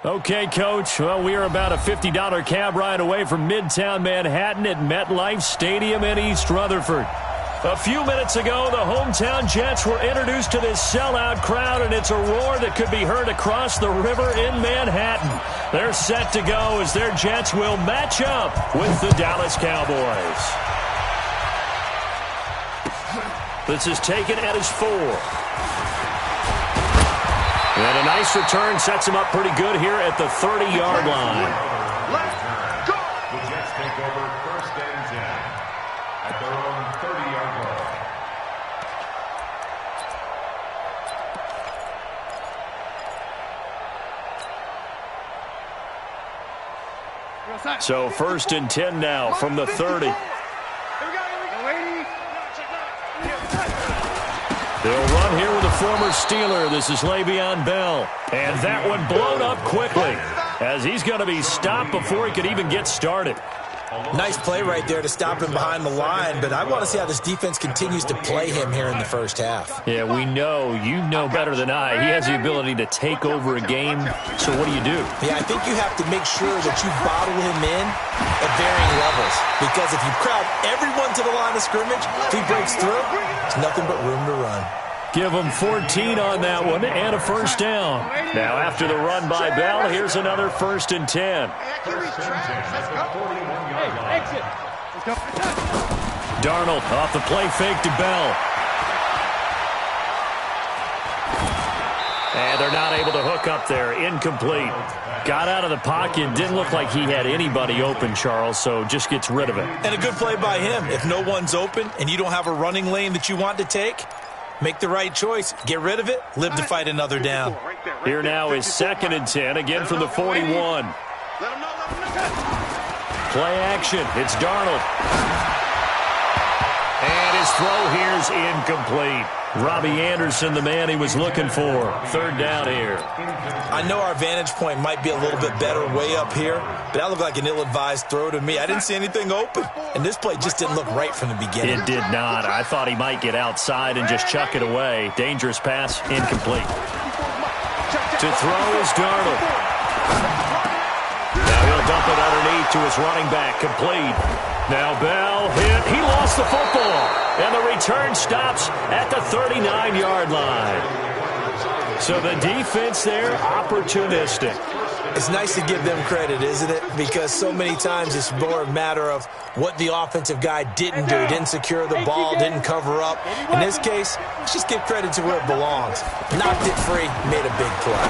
Okay, Coach. Well, we are about a $50 cab ride away from Midtown Manhattan at MetLife Stadium in East Rutherford. A few minutes ago, the hometown Jets were introduced to this sellout crowd, and it's a roar that could be heard across the river in Manhattan. They're set to go as their Jets will match up with the Dallas Cowboys. This is taken at his 4. And a nice return sets him up pretty good here at the 30-yard line. Let's go! The Jets take over 1st and 10 at their own 30-yard goal. So 1st and 10 now from the 30. They'll run here with a former Steeler. This is Le'Veon Bell. And that one blown up quickly as he's going to be stopped before he could even get started. Nice play right there to stop him behind the line, but I want to see how this defense continues to play him here in the first half. Yeah, we know. You know better than I. He has the ability to take over a game. So what do you do? Yeah, I think you have to make sure that you bottle him in at varying levels, because if you crowd everyone to the line of scrimmage, if he breaks through, there's nothing but room to run. Give him 14 on that one and a first down. Now after the run by Bell, here's another 1st and 10. Darnold off the play fake to Bell. And they're not able to hook up there. Incomplete. Got out of the pocket. Didn't look like he had anybody open, Charles, so just gets rid of it. And a good play by him. If no one's open and you don't have a running lane that you want to take, make the right choice. Get rid of it. Live to fight another down. Here now is 2nd and 10, again from the 41. Play action. It's Darnold. And his throw here's incomplete. Robbie Anderson, the man he was looking for. 3rd down here. I know our vantage point might be a little bit better way up here, but that looked like an ill-advised throw to me. I didn't see anything open, and this play just didn't look right from the beginning. It did not. I thought he might get outside and just chuck it away. Dangerous pass, incomplete. To throw is Darnold. Now he'll dump it underneath to his running back, complete. Now Bell hit. He lost the football. And the return stops at the 39-yard line. So the defense there, opportunistic. It's nice to give them credit, isn't it? Because so many times it's more a matter of what the offensive guy didn't do. Didn't secure the ball, didn't cover up. In this case, let's just give credit to where it belongs. Knocked it free, made a big play.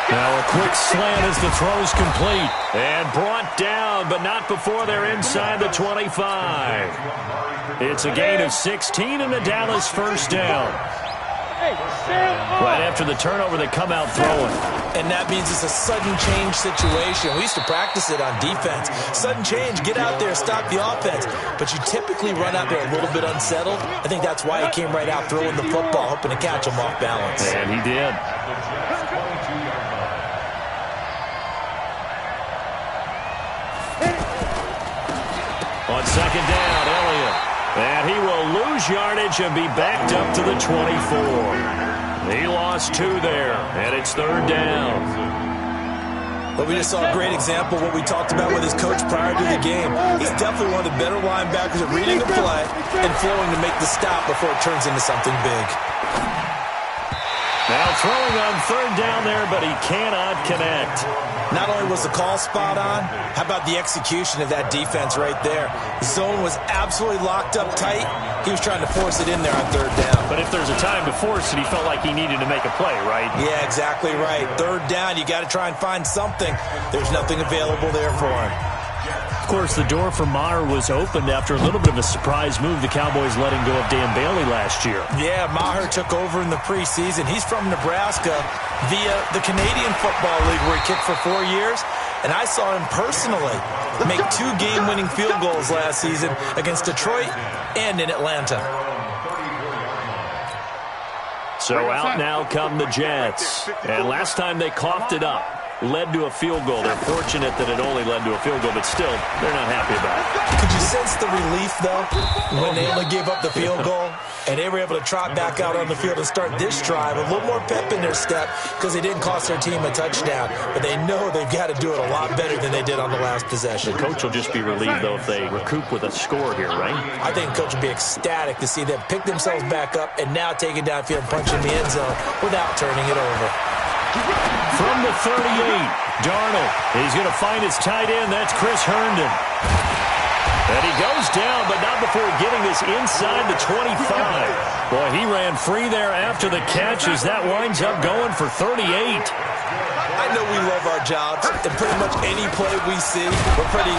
Now a quick slant as the throw's complete. And brought down, but not before they're inside the 25. It's a gain of 16 and the Dallas 1st down. Right after the turnover, they come out throwing. And that means it's a sudden change situation. We used to practice it on defense. Sudden change, get out there, stop the offense. But you typically run out there a little bit unsettled. I think that's why he came right out throwing the football, hoping to catch him off balance. And he did. On 2nd down, Elliott. And he will lose yardage and be backed up to the 24. He lost 2 there, and it's 3rd down. But we just saw a great example of what we talked about with his coach prior to the game. He's definitely one of the better linebackers at reading the play and flowing to make the stop before it turns into something big. Now throwing on 3rd down there, but he cannot connect. Not only was the call spot on, how about the execution of that defense right there? The zone was absolutely locked up tight. He was trying to force it in there on 3rd down. But if there's a time to force it, he felt like he needed to make a play, right? Yeah, exactly right. 3rd down, you got to try and find something. There's nothing available there for him. Of course, the door for Maher was opened after a little bit of a surprise move. The Cowboys letting go of Dan Bailey last year. Yeah, Maher took over in the preseason. He's from Nebraska via the Canadian Football League where he kicked for 4 years. And I saw him personally make 2 game-winning field goals last season against Detroit and in Atlanta. So out now come the Jets. And last time they coughed it up. Led to a field goal. They're fortunate that it only led to a field goal, but still, they're not happy about it. Could you sense the relief, though, when they only gave up the field goal? And they were able to trot back out on the field and start this drive. A little more pep in their step because they didn't cost their team a touchdown. But they know they've got to do it a lot better than they did on the last possession. The coach will just be relieved, though, if they recoup with a score here, right? I think the coach will be ecstatic to see them pick themselves back up and now take it downfield and punch in the end zone without turning it over. From the 38, Darnold. He's going to find his tight end. That's Chris Herndon. And he goes down, but not before getting this inside the 25. Boy, he ran free there after the catch as that winds up going for 38. I know we love our jobs, and pretty much any play we see, we're pretty,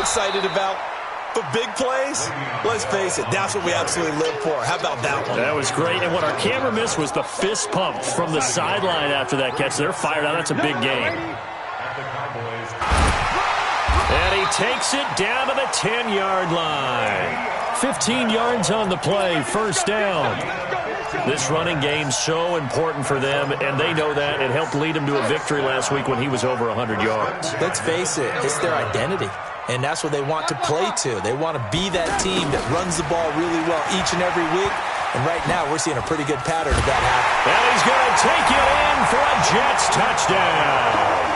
excited about. But big plays, let's face it, that's what we absolutely live for. How about that one? That was great. And what our camera missed was the fist pump from the sideline after that catch. They're fired out. That's a big game. And he takes it down to the 10-yard line. 15 yards on the play, first down. This running game's so important for them, and they know that. It helped lead them to a victory last week when he was over 100 yards. Let's face it, it's their identity. And that's what they want to play to. They want to be that team that runs the ball really well each and every week. And right now, we're seeing a pretty good pattern of that happen. And he's going to take it in for a Jets touchdown.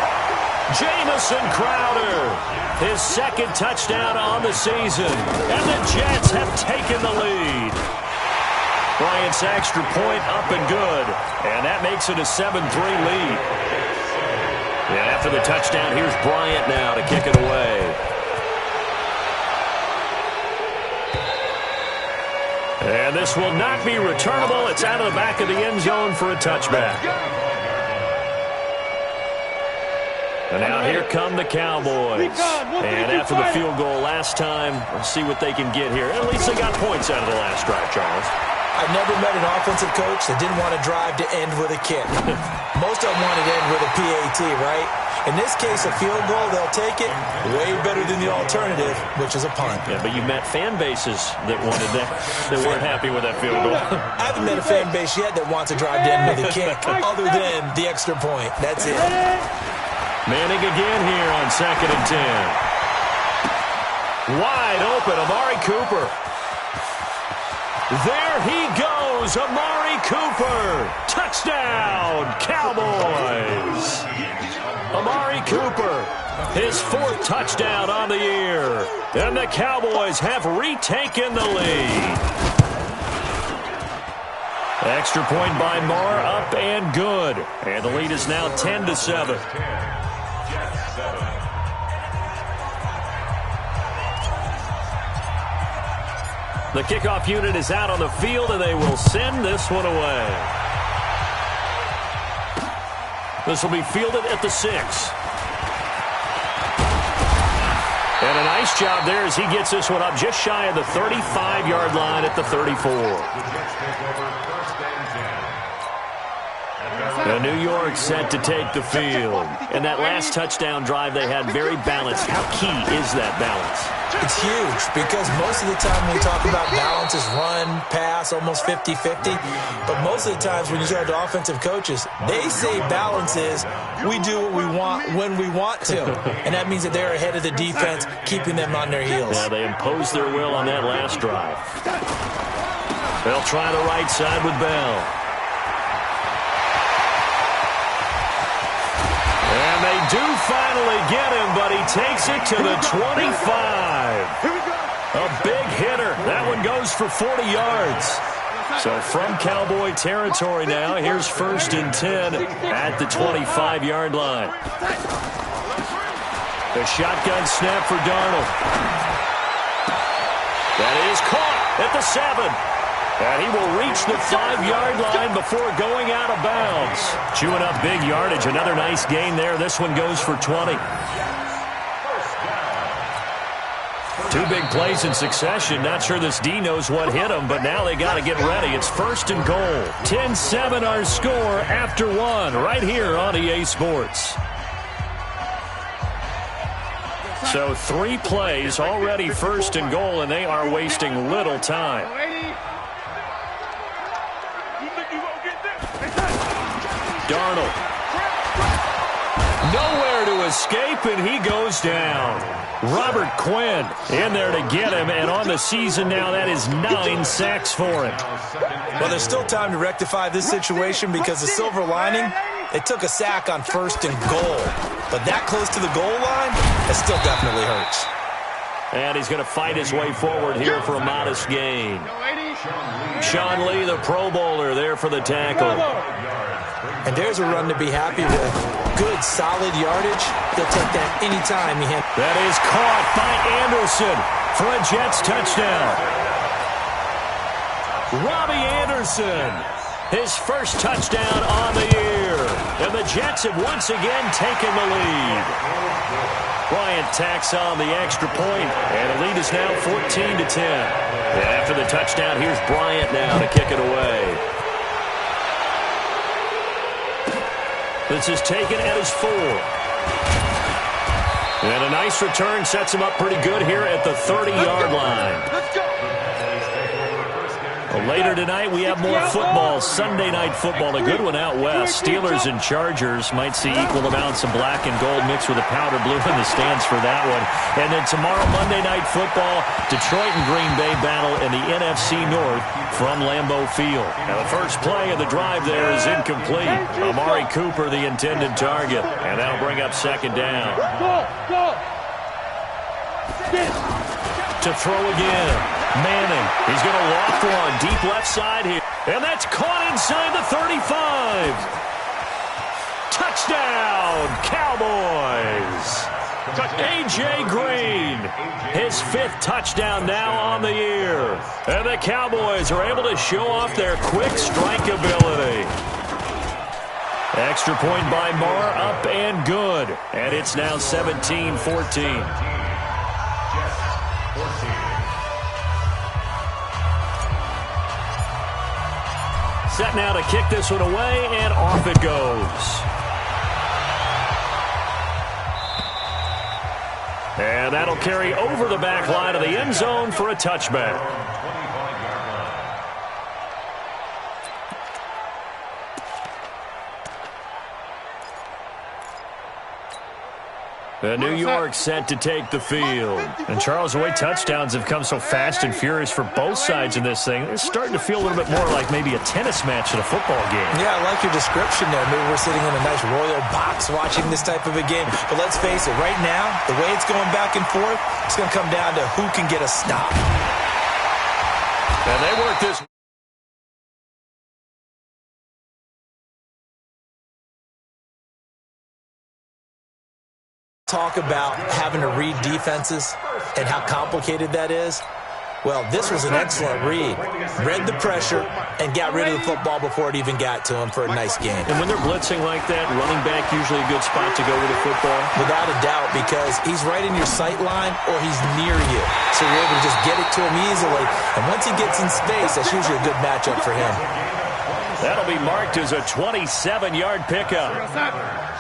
Jamison Crowder, his second touchdown on the season. And the Jets have taken the lead. Bryant's extra point up and good. And that makes it a 7-3 lead. And after the touchdown, here's Bryant now to kick it away. And this will not be returnable. It's out of the back of the end zone for a touchback. And now here come the Cowboys. And after the field goal last time, let's see what they can get here. At least they got points out of the last drive, Charles. I've never met an offensive coach that didn't want to drive to end with a kick. Most of them want to end with a PAT, right? In this case, a field goal, they'll take it way better than the alternative, which is a punt. Yeah, but you met fan bases that wanted that, that weren't happy with that field goal. I haven't met a fan base yet that wants to drive to end with a kick, other than the extra point. That's it. Manning again here on 2nd and 10. Wide open, Amari Cooper. There he goes, Amari Cooper. Touchdown, Cowboys. Amari Cooper, his 4th touchdown on the year. And the Cowboys have retaken the lead. Extra point by Marr, up and good. And the lead is now 10-7. The kickoff unit is out on the field, and they will send this one away. This will be fielded at the 6. And a nice job there as he gets this one up just shy of the 35-yard line at the 34. And New York set to take the field. And that last touchdown drive they had very balanced. How key is that balance? It's huge because most of the time when we talk about balance is run, pass, almost 50-50. But most of the times when you talk to offensive coaches, they say balance is we do what we want when we want to. And that means that they're ahead of the defense, keeping them on their heels. Yeah, they imposed their will on that last drive. They'll try the right side with Bell. And they do finally get him, but he takes it to the 25. A big hitter. That one goes for 40 yards. So from Cowboy territory now, here's 1st and 10 at the 25-yard line. The shotgun snap for Darnold. That is caught at the 7. And he will reach the 5-yard line before going out of bounds. Chewing up big yardage. Another nice gain there. This one goes for 20. 2 big plays in succession. Not sure this D knows what hit him, but now they got to get ready. It's 1st and goal. 10-7 our score after 1 right here on EA Sports. So 3 plays already 1st and goal, and they are wasting little time. Darnold. Nowhere to escape, and he goes down. Robert Quinn in there to get him, and on the season now, that is 9 sacks for him. Well, there's still time to rectify this situation because the silver lining, they took a sack on 1st and goal. But that close to the goal line, it still definitely hurts. And he's going to fight his way forward here for a modest gain. Sean Lee, the Pro Bowler, there for the tackle. And there's a run to be happy with. Good, solid yardage. He'll take that anytime he hits. That is caught by Anderson for a Jets touchdown. Robbie Anderson, his first touchdown on the year. And the Jets have once again taken the lead. Bryant tacks on the extra point, and the lead is now 14-10. And after the touchdown, here's Bryant now to kick it away. This is taken at his 4. And a nice return sets him up pretty good here at the 30-yard line. Later tonight, we have more football. Sunday night football, a good one out west. Steelers and Chargers might see equal amounts of black and gold mixed with a powder blue in the stands for that one. And then tomorrow, Monday night football, Detroit and Green Bay battle in the NFC North from Lambeau Field. Now, the first play of the drive there is incomplete. Amari Cooper, the intended target. And that'll bring up 2nd down. To throw again. Manning, he's going to loft one deep left side here. And that's caught inside the 35. Touchdown, Cowboys. A.J. Green, his 5th touchdown now on the year. And the Cowboys are able to show off their quick strike ability. Extra point by Marr, up and good. And it's now 17-14. Set now to kick this one away, and off it goes. And that'll carry over the back line of the end zone for a touchback. New York set to take the field. And Charles, the way touchdowns have come so fast and furious for both sides in this thing, it's starting to feel a little bit more like maybe a tennis match at a football game. Yeah, I like your description there. Maybe we're sitting in a nice royal box watching this type of a game. But let's face it, right now, the way it's going back and forth, it's going to come down to who can get a stop. And they work this. Talk about having to read defenses and how complicated that is. Well, this was an excellent read. Read the pressure and got rid of the football before it even got to him for a nice game. And when they're blitzing like that, running back usually a good spot to go with the football? Without a doubt, because he's right in your sight line or he's near you. So you're able to just get it to him easily. And once he gets in space, that's usually a good matchup for him. That'll be marked as a 27-yard pickup.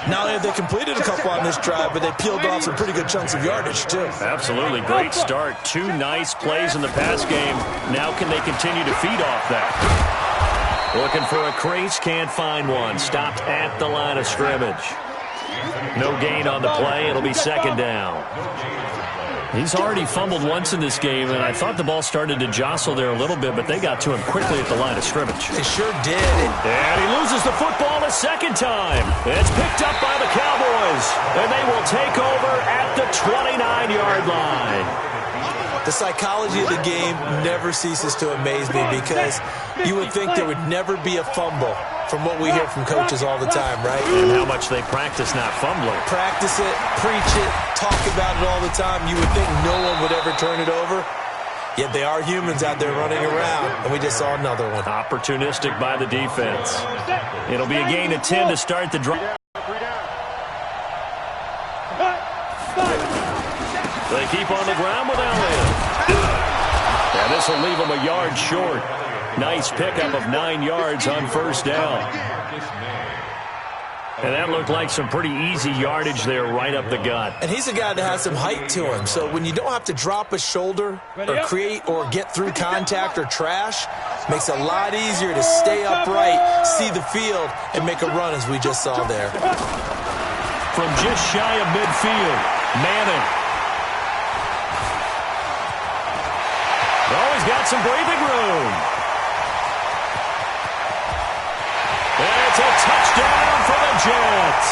Not only have they completed a couple on this drive, but they peeled off some pretty good chunks of yardage, too. Absolutely. Great start. 2 nice plays in the pass game. Now can they continue to feed off that? Looking for a crease. Can't find one. Stopped at the line of scrimmage. No gain on the play. It'll be 2nd down. He's already fumbled once in this game, and I thought the ball started to jostle there a little bit, but they got to him quickly at the line of scrimmage. They sure did. And he loses the football a 2nd time. It's picked up by the Cowboys, and they will take over at the 29-yard line. The psychology of the game never ceases to amaze me because you would think there would never be a fumble from what we hear from coaches all the time, right? And how much they practice not fumbling. Practice it, preach it, talk about it all the time. You would think no one would ever turn it over. Yet they are humans out there running around, and we just saw another one. Opportunistic by the defense. It'll be a gain of 10 to start the drive. They keep on the ground with Elliott. And this will leave them a yard short. Nice pickup of 9 yards on 1st down. And that looked like some pretty easy yardage there right up the gut. And he's a guy that has some height to him. So when you don't have to drop a shoulder or create or get through contact or trash, makes it a lot easier to stay upright, see the field, and make a run as we just saw there. from just shy of midfield. Manning. Oh, he's got some breathing room. And it's a touchdown for the Jets.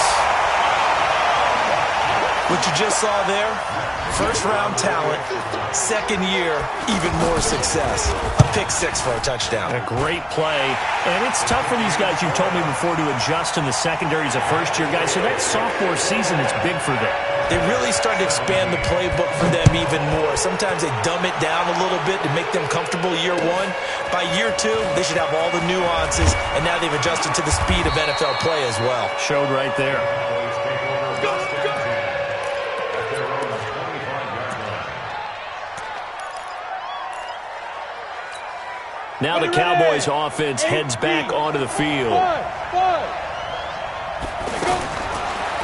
What you just saw there, first-round talent, second year, even more success. A pick six for a touchdown. A great play. And it's tough for these guys, you've told me before, to adjust in the secondary as a first-year guy. So that sophomore season is big for them. They really start to expand the playbook for them even more. Sometimes they dumb it down a little bit to make them comfortable year one. By year two, they should have all the nuances, and now they've adjusted to the speed of NFL play as well. Showed right there. Now the Cowboys offense heads back onto the field.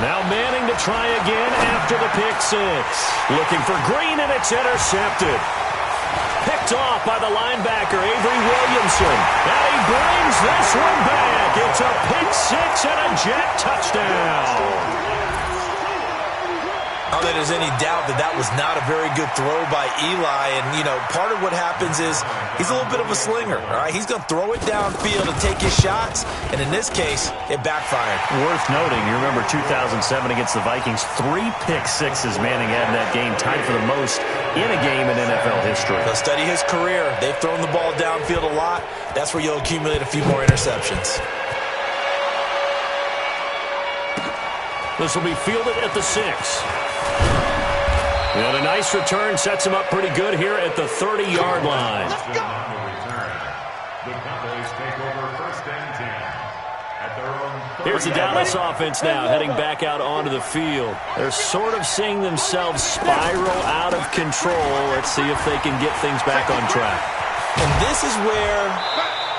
Now Manning to try again after the pick six. Looking for Green, and it's intercepted. Picked off by the linebacker, Avery Williamson. And he brings this one back. It's a pick six and a Jet touchdown. Not that there's any doubt that that was not a very good throw by Eli. And, you know, part of what happens is he's a little bit of a slinger, all right? He's going to throw it downfield and take his shots. And in this case, it backfired. Worth noting, you remember 2007 against the Vikings, 3 pick sixes Manning had in that game, tied for the most in a game in NFL history. So study his career. They've thrown the ball downfield a lot. That's where you'll accumulate a few more interceptions. This will be fielded at the 6. And a nice return sets him up pretty good here at the 30-yard line. The Cowboys take over first and 10 at their own. Here's the Dallas offense now heading back out onto the field. They're sort of seeing themselves spiral out of control. Let's see if they can get things back on track. And this is where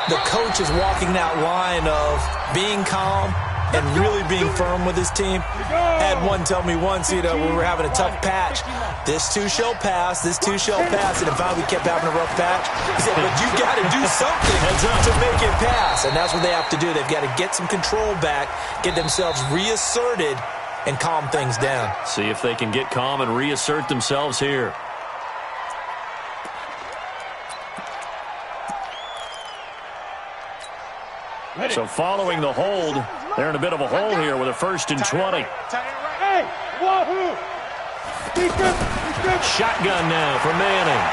the coach is walking that line of being calm and really being firm with his team. Had one tell me once, you know, when we were having a tough patch, this too shall pass, this too shall pass. And if we kept having a rough patch, he said, but you got to do something to make it pass. And that's what they have to do. They've got to get some control back, get themselves reasserted, and calm things down. See if they can get calm and reassert themselves here. So following the hold, they're in a bit of a hole here with a 1st and 20. Hey, wahoo! Shotgun now for Manning.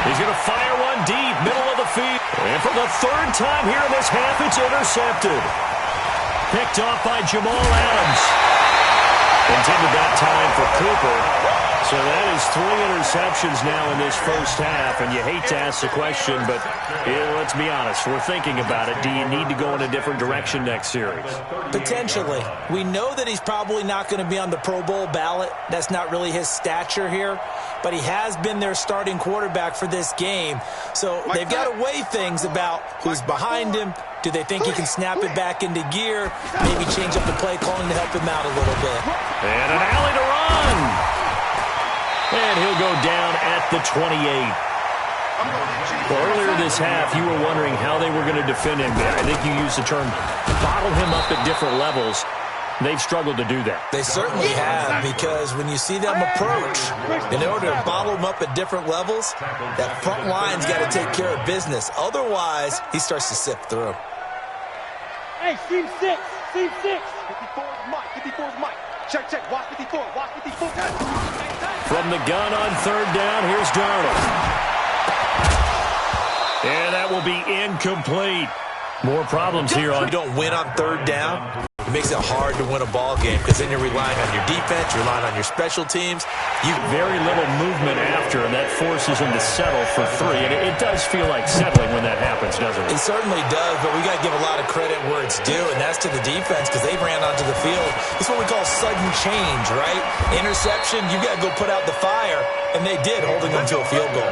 He's going to fire one deep, middle of the field. And for the 3rd time here in this half, it's intercepted. Picked off by Jamal Adams. Intended that time for Cooper. So that is 3 interceptions now in this first half, and you hate to ask the question, but let's be honest, we're thinking about it. Do you need to go in a different direction next series? Potentially. We know that he's probably not going to be on the Pro Bowl ballot. That's not really his stature here, but he has been their starting quarterback for this game. So they've got to weigh things about who's behind him. Do they think he can snap it back into gear? Maybe change up the play calling to help him out a little bit. And an alley to run. And he'll go down at the 28. Well, earlier this half, you were wondering how they were going to defend him. I think you used the term bottle him up at different levels. They've struggled to do that. They certainly have, because when you see them approach, in order to bottle them up at different levels, that front line's got to take care of business. Otherwise, he starts to sift through. Hey, seam 6, seam 6. 54 is Mike, 54 is Mike. Check, watch 54, watch 54. From the gun on 3rd down, here's Darnold. And that will be incomplete. More problems here on. You don't win on 3rd down. It makes it hard to win a ball game because then you're relying on your defense, you're relying on your special teams. Very little movement after, and that forces him to settle for 3. And it does feel like settling when that happens, doesn't it? It certainly does, but we got to give a lot of credit where it's due, and that's to the defense because they ran onto the field. It's what we call sudden change, right? Interception, you got to go put out the fire, and they did, holding them to a field goal.